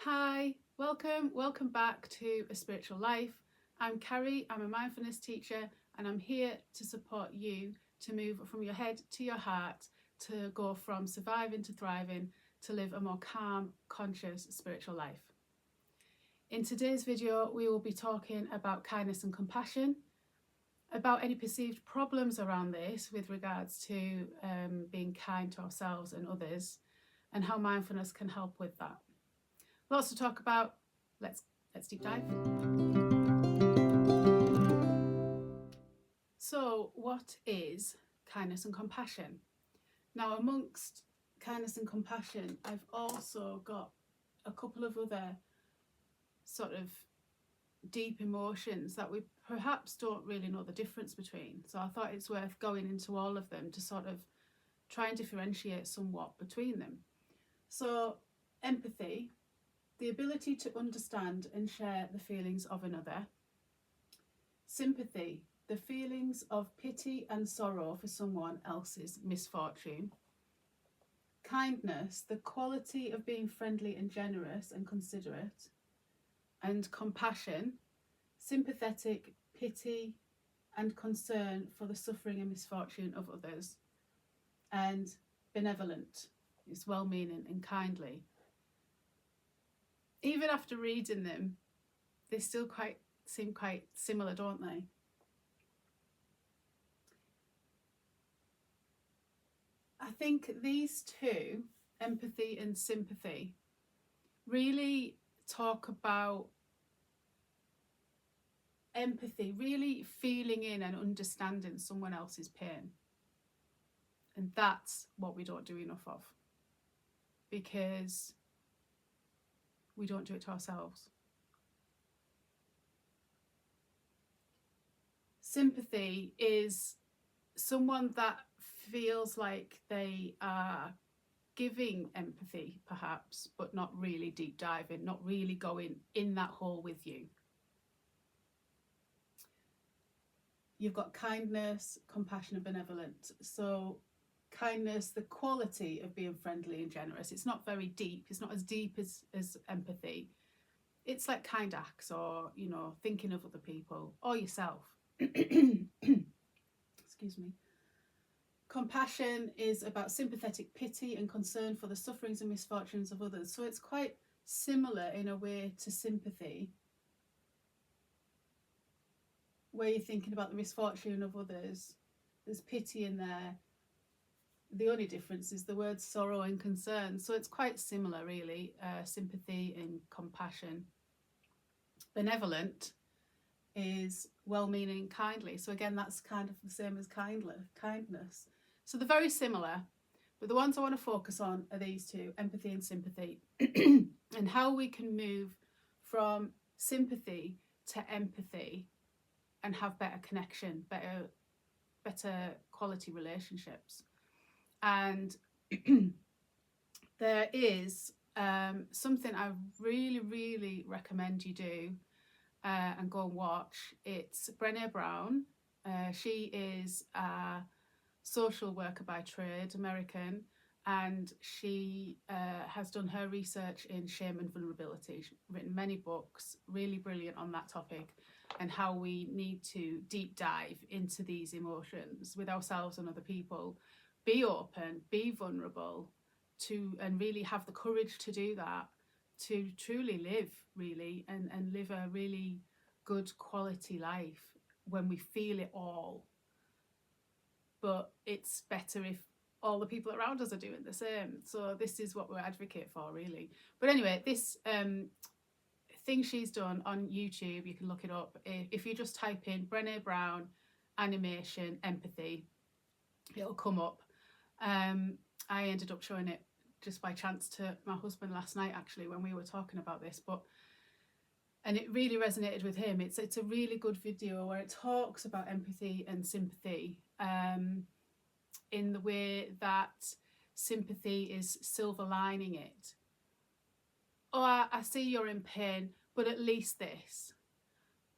Hi, welcome back to A Spiritual Life. I'm Carrie, I'm a mindfulness teacher, and I'm here to support you to move from your head to your heart, to go from surviving to thriving, to live a more calm, conscious, spiritual life. In today's video, we will be talking about kindness and compassion, about any perceived problems around this with regards to being kind to ourselves and others, and how mindfulness can help with that. Lots to talk about. Let's deep dive. So, what is kindness and compassion? Now, amongst kindness and compassion, I've also got a couple of other sort of deep emotions that we perhaps don't really know the difference between. So I thought it's worth going into all of them to sort of try and differentiate somewhat between them. So, empathy, the ability to understand and share the feelings of another. Sympathy, the feelings of pity and sorrow for someone else's misfortune. Kindness, the quality of being friendly and generous and considerate. And compassion, sympathetic pity and concern for the suffering and misfortune of others. And benevolent, is well-meaning and kindly. Even after reading them, they still seem quite similar, don't they? I think these two, empathy and sympathy, really talk about empathy, really feeling in and understanding someone else's pain. And that's what we don't do enough of, because we don't do it to ourselves. Sympathy is someone that feels like they are giving empathy, perhaps, but not really deep diving, not really going in that hole with you. You've got kindness, compassion, and benevolent. So kindness, the quality of being friendly and generous. It's not very deep. It's not as deep as empathy. It's like kind acts, or, thinking of other people or yourself. Excuse me. Compassion is about sympathetic pity and concern for the sufferings and misfortunes of others. So it's quite similar in a way to sympathy, where you're thinking about the misfortune of others. There's pity in there. The only difference is the words sorrow and concern. So it's quite similar, really, sympathy and compassion. Benevolent is well-meaning, kindly. So again, that's kind of the same as kindness. So they're very similar, but the ones I want to focus on are these two, empathy and sympathy, and how we can move from sympathy to empathy and have better connection, better quality relationships. And there is something I really, really recommend you do and go and watch. It's Brené Brown. She is a social worker by trade, American, and she has done her research in shame and vulnerability. She's written many books, really brilliant on that topic, and how we need to deep dive into these emotions with ourselves and other people, be open, be vulnerable, and really have the courage to do that, to truly live, really, and live a really good quality life when we feel it all. But it's better if all the people around us are doing the same. So this is what we advocate for, really. But anyway, this thing she's done on YouTube, you can look it up. If you just type in Brené Brown animation empathy, it'll come up. I ended up showing it just by chance to my husband last night, actually, when we were talking about this, and it really resonated with him. It's a really good video where it talks about empathy and sympathy in the way that sympathy is silver lining it. Oh, I see you're in pain, but at least this.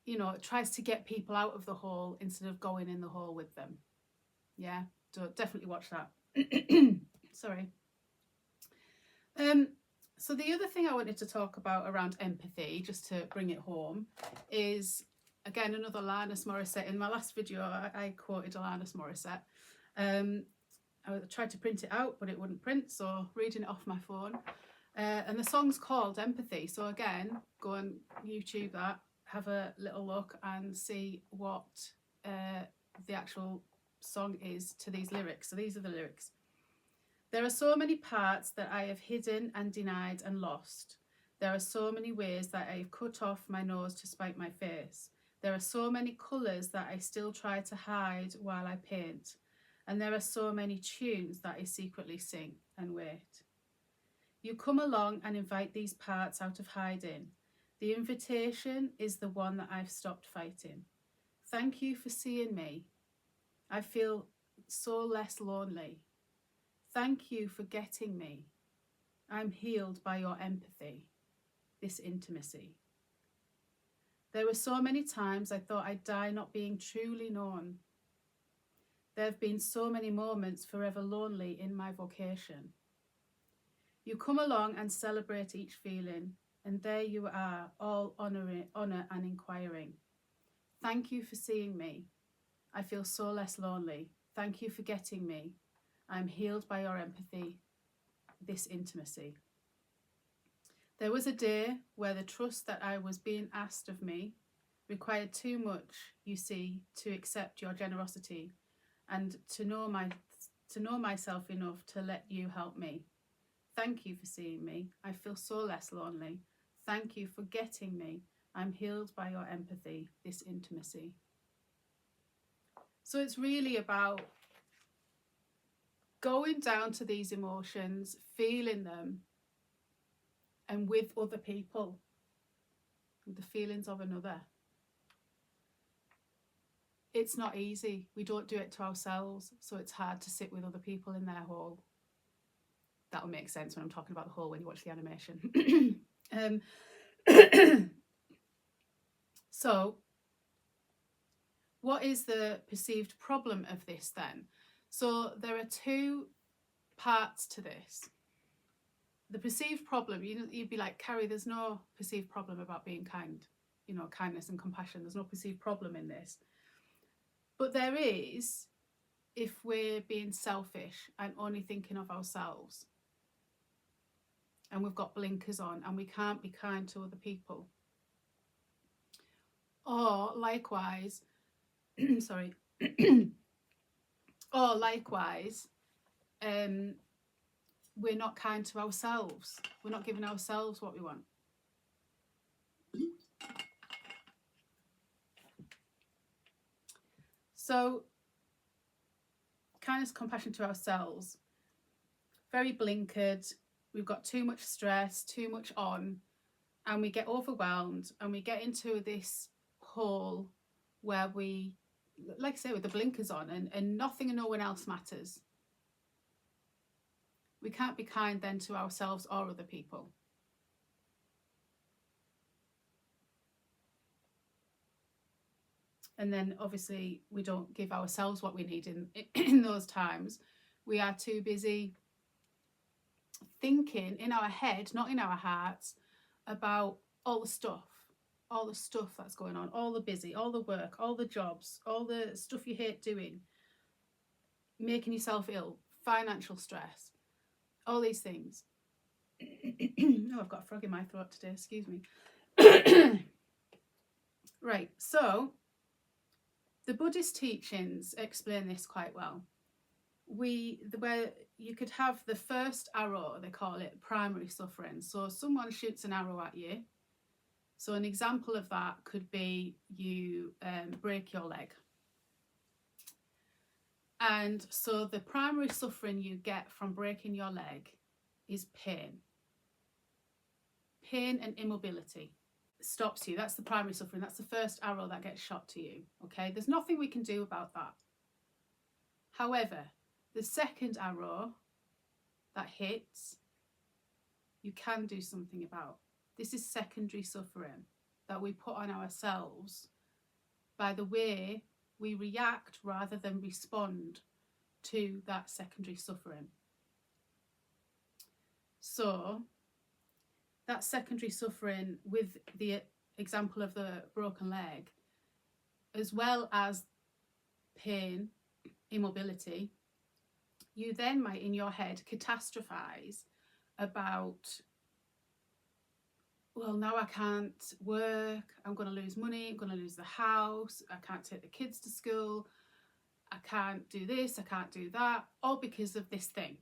It tries to get people out of the hole instead of going in the hole with them. Yeah, so definitely watch that. Sorry. So the other thing I wanted to talk about around empathy, just to bring it home, is again another Alanis Morissette. In my last video, I quoted Alanis Morissette. I tried to print it out, but it wouldn't print, so reading it off my phone. And the song's called Empathy. So again, go and YouTube that, have a little look and see what the actual song is to these lyrics. So these are the lyrics. There are so many parts that I have hidden and denied and lost. There are so many ways that I have cut off my nose to spite my face. There are so many colours that I still try to hide while I paint. And there are so many tunes that I secretly sing and wait. You come along and invite these parts out of hiding. The invitation is the one that I've stopped fighting. Thank you for seeing me. I feel so less lonely. Thank you for getting me. I'm healed by your empathy, this intimacy. There were so many times I thought I'd die not being truly known. There have been so many moments forever lonely in my vocation. You come along and celebrate each feeling, and there you are, all honour and inquiring. Thank you for seeing me. I feel so less lonely. Thank you for getting me. I'm healed by your empathy, this intimacy. There was a day where the trust that I was being asked of me required too much, you see, to accept your generosity and to know myself enough to let you help me. Thank you for seeing me. I feel so less lonely. Thank you for getting me. I'm healed by your empathy, this intimacy. So it's really about going down to these emotions, feeling them, and with other people, with the feelings of another. It's not easy. We don't do it to ourselves, so it's hard to sit with other people in their hole. That'll make sense when I'm talking about the hole when you watch the animation. So, what is the perceived problem of this then? So there are two parts to this. The perceived problem, you'd be like, Carrie, there's no perceived problem about being kind. You know, kindness and compassion. There's no perceived problem in this. But there is if we're being selfish and only thinking of ourselves. And we've got blinkers on and we can't be kind to other people. Or likewise, sorry. Or likewise, we're not kind to ourselves. We're not giving ourselves what we want. So, kindness, compassion to ourselves, very blinkered. We've got too much stress, too much on, and we get overwhelmed and we get into this hole where we, like I say, with the blinkers on and nothing and no one else matters. We can't be kind then to ourselves or other people. And then obviously we don't give ourselves what we need in those times. We are too busy thinking in our head, not in our hearts, about all the stuff that's going on, all the busy, all the work, all the jobs, all the stuff you hate doing, making yourself ill, financial stress, all these things. Oh, I've got a frog in my throat today, excuse me. Right, so the Buddhist teachings explain this quite well. Where you could have the first arrow, they call it primary suffering. So someone shoots an arrow at you. So an example of that could be you break your leg. And so the primary suffering you get from breaking your leg is pain. Pain and immobility stops you. That's the primary suffering. That's the first arrow that gets shot to you. Okay, there's nothing we can do about that. However, the second arrow that hits, you can do something about. This is secondary suffering that we put on ourselves by the way we react rather than respond to that secondary suffering. So that secondary suffering with the example of the broken leg, as well as pain, immobility, you then might in your head catastrophize about, well, now I can't work, I'm going to lose money, I'm going to lose the house, I can't take the kids to school, I can't do this, I can't do that, all because of this thing.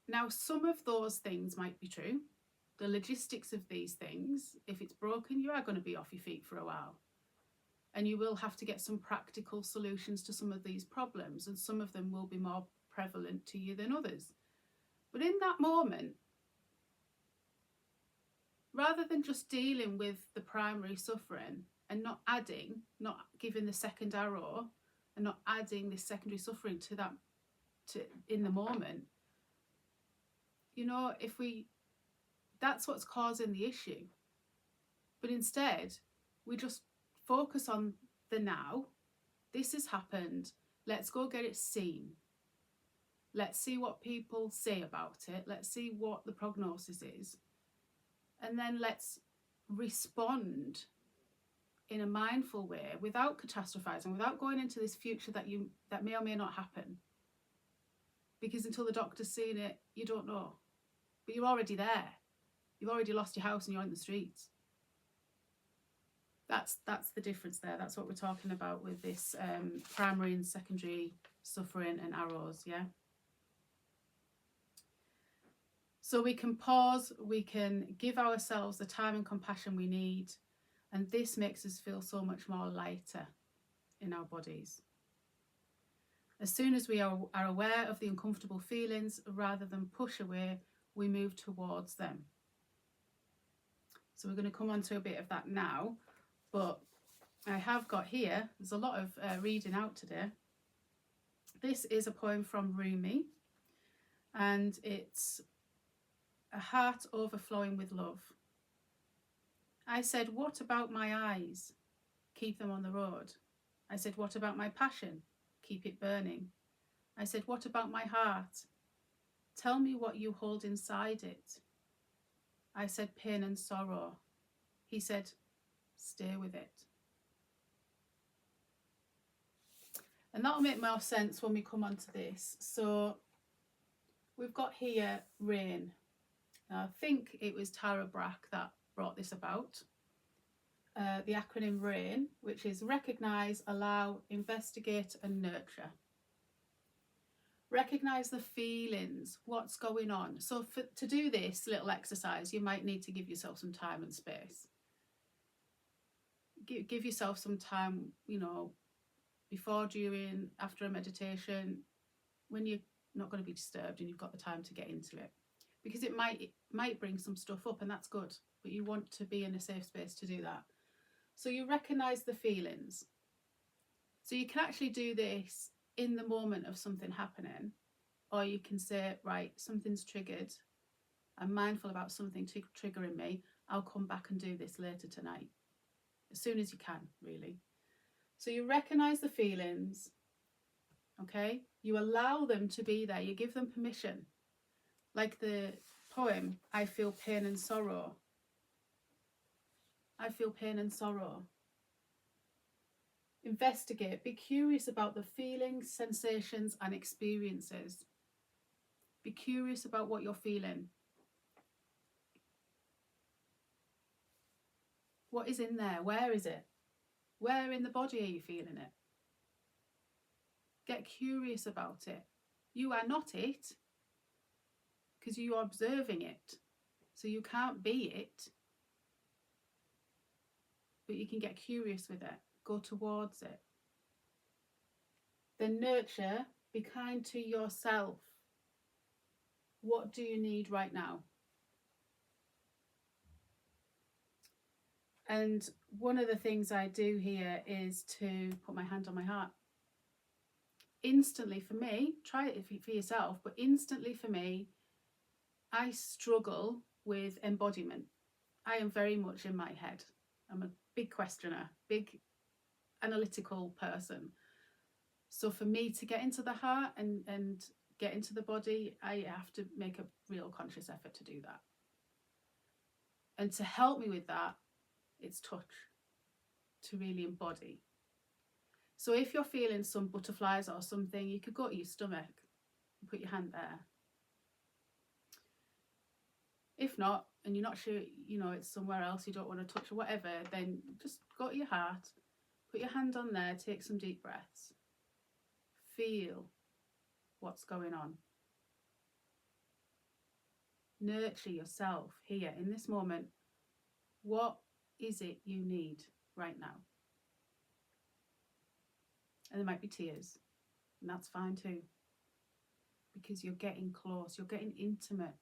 Now, some of those things might be true. The logistics of these things, if it's broken, you are going to be off your feet for a while. And you will have to get some practical solutions to some of these problems, and some of them will be more prevalent to you than others. But in that moment, rather than just dealing with the primary suffering and not giving the second arrow and not adding this secondary suffering to that in the moment, that's what's causing the issue. But instead, we just focus on the now. This has happened. Let's go get it seen. Let's see what people say about it. Let's see what the prognosis is. And then let's respond in a mindful way, without catastrophizing, without going into this future that may or may not happen. Because until the doctor's seen it, you don't know. But you're already there. You've already lost your house and you're in the streets. That's the difference there. That's what we're talking about with this primary and secondary suffering and arrows, yeah? So we can pause, we can give ourselves the time and compassion we need, and this makes us feel so much more lighter in our bodies. As soon as we are aware of the uncomfortable feelings, rather than push away, we move towards them. So we're going to come on to a bit of that now, but I have got here, there's a lot of reading out today. This is a poem from Rumi, and it's a heart overflowing with love. I said, what about my eyes? Keep them on the road. I said, what about my passion? Keep it burning. I said, what about my heart? Tell me what you hold inside it. I said, pain and sorrow. He said, stay with it. And that'll make more sense when we come on to this. So we've got here rain. Now, I think it was Tara Brach that brought this about. The acronym RAIN, which is recognise, allow, investigate and nurture. Recognise the feelings, what's going on. So to do this little exercise, you might need to give yourself some time and space. Give yourself some time, before, during, after a meditation, when you're not going to be disturbed and you've got the time to get into it. Because it might bring some stuff up, and that's good, but you want to be in a safe space to do that. So you recognise the feelings. So you can actually do this in the moment of something happening, or you can say, right, something's triggered. I'm mindful about something triggering me. I'll come back and do this later tonight. As soon as you can, really. So you recognise the feelings, okay? You allow them to be there. You give them permission. Like the poem, I feel pain and sorrow. I feel pain and sorrow. Investigate. Be curious about the feelings, sensations and experiences. Be curious about what you're feeling. What is in there? Where is it? Where in the body are you feeling it? Get curious about it. You are not it, because you are observing it. So you can't be it. But you can get curious with it. Go towards it. Then nurture. Be kind to yourself. What do you need right now? And one of the things I do here is to put my hand on my heart. Instantly for me, try it for yourself, but instantly for me, I struggle with embodiment. I am very much in my head. I'm a big questioner, big analytical person. So for me to get into the heart and get into the body, I have to make a real conscious effort to do that. And to help me with that, it's touch, to really embody. So if you're feeling some butterflies or something, you could go to your stomach and put your hand there. If not, and you're not sure, it's somewhere else you don't want to touch or whatever, then just go to your heart, put your hand on there, take some deep breaths. Feel what's going on. Nurture yourself here in this moment. What is it you need right now? And there might be tears, and that's fine too, because you're getting close, you're getting intimate.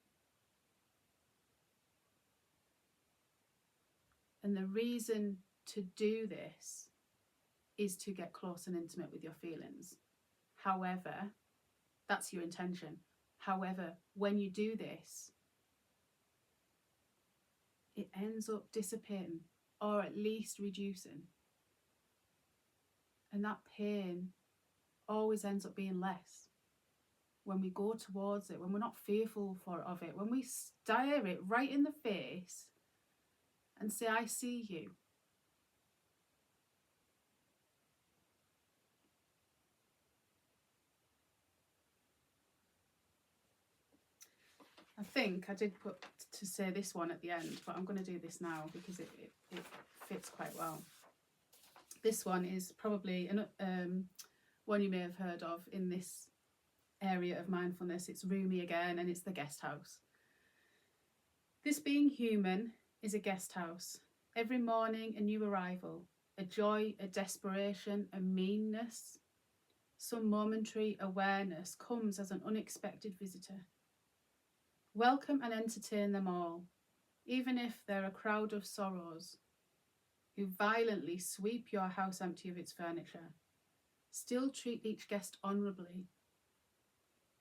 And the reason to do this is to get close and intimate with your feelings. However, that's your intention. However, when you do this, it ends up dissipating, or at least reducing. And that pain always ends up being less when we go towards it, when we're not fearful of it, when we stare it right in the face and say, I see you. I think I did put to say this one at the end, but I'm going to do this now because it fits quite well. This one is probably one you may have heard of in this area of mindfulness. It's Rumi again, and it's the Guesthouse. This being human is a guest house. Every morning a new arrival, a joy, a desperation, a meanness. Some momentary awareness comes as an unexpected visitor. Welcome and entertain them all, even if they're a crowd of sorrows who violently sweep your house empty of its furniture. Still treat each guest honourably.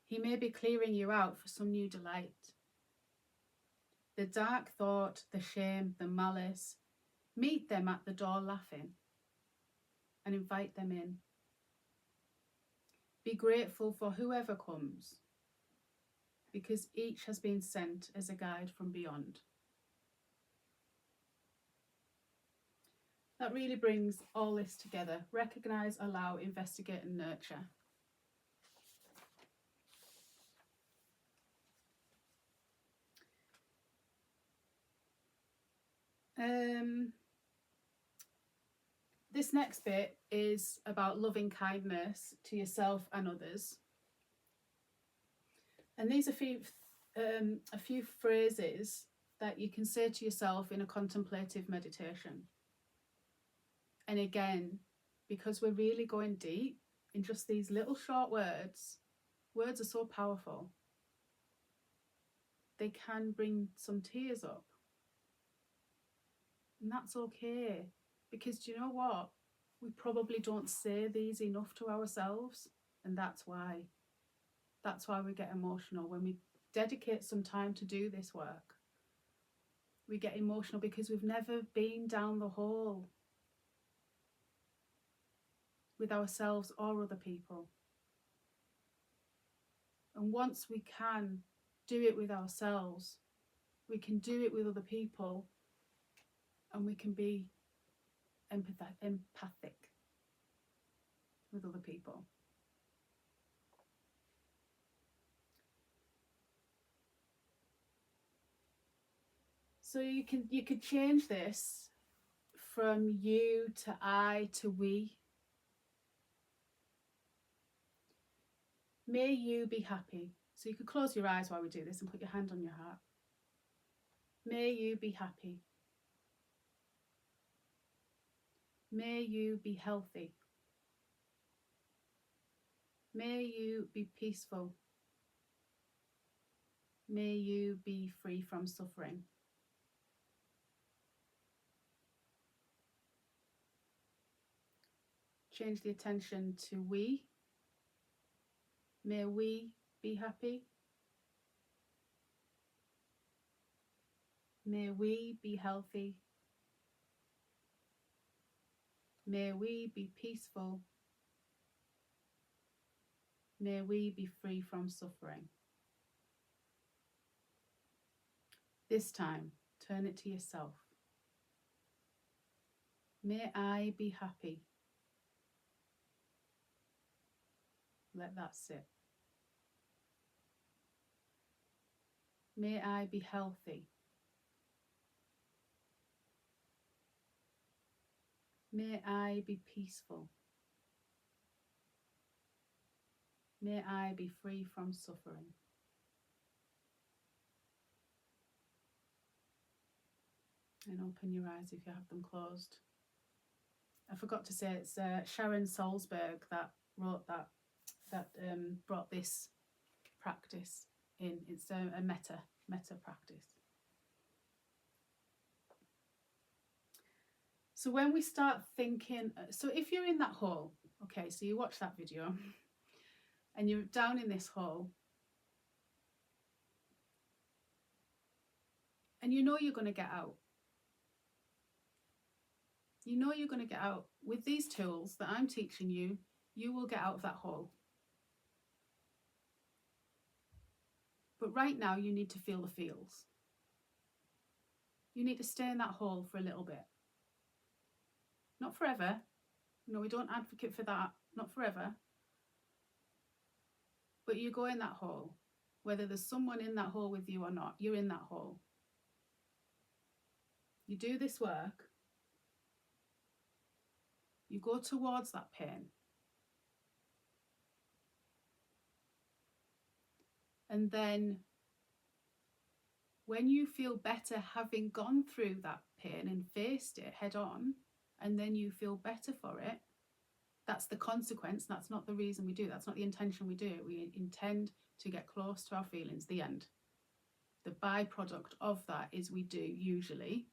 He may be clearing you out for some new delight. The dark thought, the shame, the malice, meet them at the door laughing and invite them in. Be grateful for whoever comes, because each has been sent as a guide from beyond. That really brings all this together. Recognise, allow, investigate and nurture. This next bit is about loving kindness to yourself and others. And these are a few phrases that you can say to yourself in a contemplative meditation. And again, because we're really going deep in just these little short words are so powerful. They can bring some tears up. And that's okay, because do you know what? We probably don't say these enough to ourselves, and that's why. That's why we get emotional. When we dedicate some time to do this work, we get emotional because we've never been down the hole with ourselves or other people. And once we can do it with ourselves, we can do it with other people, and we can be empathic with other people. So you could change this from you to I to we. May you be happy. So you could close your eyes while we do this and put your hand on your heart. May you be happy. May you be healthy. May you be peaceful. May you be free from suffering. Change the attention to we. May we be happy. May we be healthy. May we be peaceful. May we be free from suffering. This time, turn it to yourself. May I be happy. Let that sit. May I be healthy. May I be peaceful. May I be free from suffering. And open your eyes if you have them closed. I forgot to say it's Sharon Salzberg that wrote that brought this practice in. It's a metta practice. So when we start thinking, so if you're in that hole, okay, so you watch that video and you're down in this hole and you know you're going to get out. You know you're going to get out. With these tools that I'm teaching you, you will get out of that hole. But right now you need to feel the feels. You need to stay in that hole for a little bit. Not forever. No, we don't advocate for that. Not forever. But you go in that hole. Whether there's someone in that hole with you or not, you're in that hole. You do this work. You go towards that pain. And then when you feel better having gone through that pain and faced it head on, and then you feel better for it, that's the consequence. That's not the reason we do it. That's not the intention we do it. We intend to get close to our feelings, the end. The byproduct of that is we do usually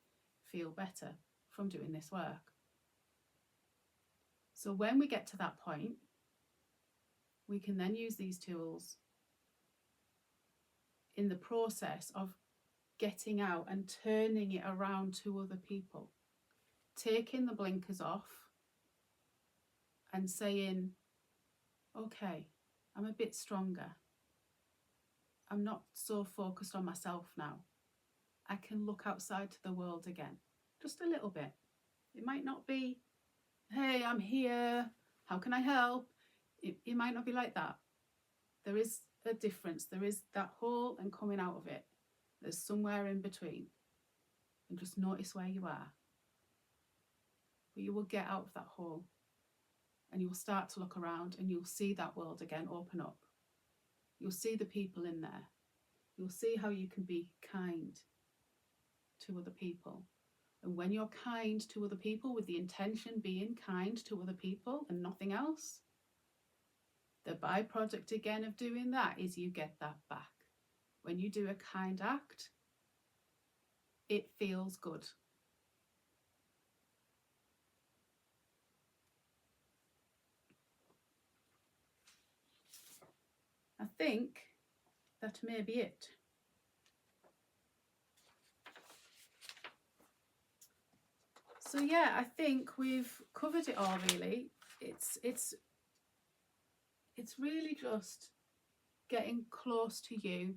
feel better from doing this work. So when we get to that point, we can then use these tools in the process of getting out and turning it around to other people, taking the blinkers off and saying, okay, I'm a bit stronger. I'm not so focused on myself now. I can look outside to the world again, just a little bit. It might not be, hey, I'm here, how can I help? It might not be like that. There is a difference. There is that hole and coming out of it. There's somewhere in between. And just notice where you are. But you will get out of that hole and you will start to look around and you'll see that world again open up. You'll see the people in there. You'll see how you can be kind to other people. And when you're kind to other people with the intention being kind to other people and nothing else, the byproduct again of doing that is you get that back. When you do a kind act, it feels good. I think that may be it. So yeah, I think we've covered it all really. It's really just getting close to you.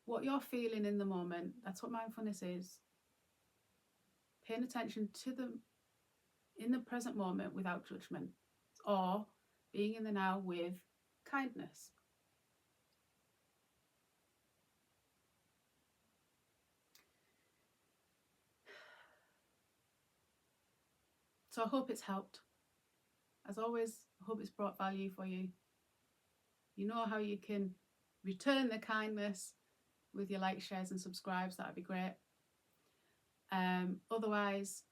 What you're feeling in the moment, that's what mindfulness is. Paying attention to them in the present moment without judgment, or being in the now with kindness. So I hope it's helped. As always, I hope it's brought value for you. You know how you can return the kindness with your likes, shares and subscribes. That would be great. Otherwise,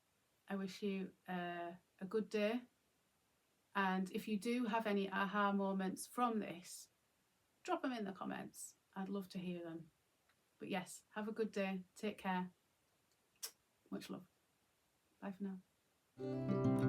I wish you a good day. And if you do have any aha moments from this, drop them in the comments. I'd love to hear them. But yes, have a good day. Take care. Much love. Bye for now.